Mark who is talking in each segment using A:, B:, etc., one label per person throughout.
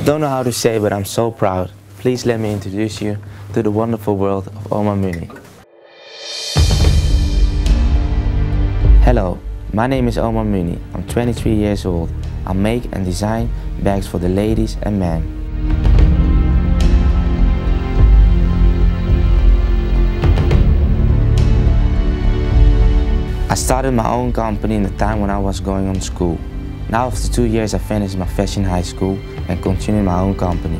A: Don't know how to say, but I'm so proud. Please let me introduce you to the wonderful world of Omar Munie. Hello, my name is Omar Munie. I'm 23 years old. I make and design bags for the ladies and men. I started my own company in the time when I was going on school. Now after 2 years I finished my fashion high school and continue my own company.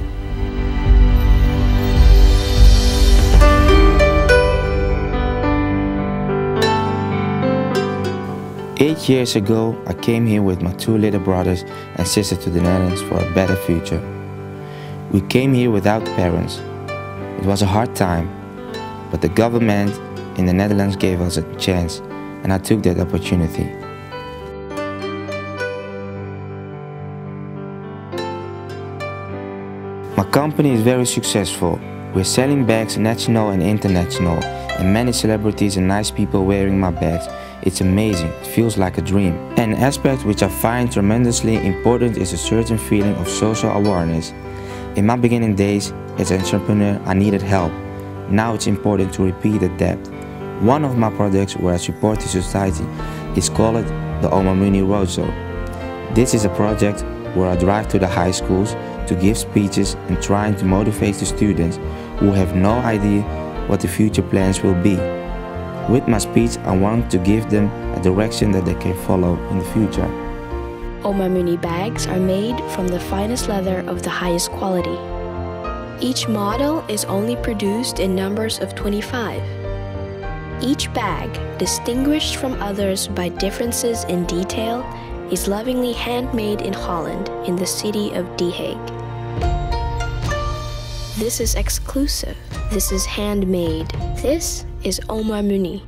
A: Eight years ago, I came here with my 2 little brothers and sister to the Netherlands for a better future. We came here without parents. It was a hard time, but the government in the Netherlands gave us a chance, and I took that opportunity. My company is very successful. We're selling bags national and international, and many celebrities and nice people wearing my bags. It's amazing, it feels like a dream. An aspect which I find tremendously important is a certain feeling of social awareness. In my beginning days as an entrepreneur, I needed help. Now it's important to repeat the debt. One of my projects where I support the society is called the Omar Munie Roadshow. This is a project where I drive to the high schools to give speeches and trying to motivate the students who have no idea what the future plans will be. With my speech, I want to give them a direction that they can follow in the future.
B: Omar Munie bags are made from the finest leather of the highest quality. Each model is only produced in numbers of 25. Each bag, distinguished from others by differences in detail, is lovingly handmade in Holland in the city of The Hague. This is exclusive. This is handmade. This is Omar Munie.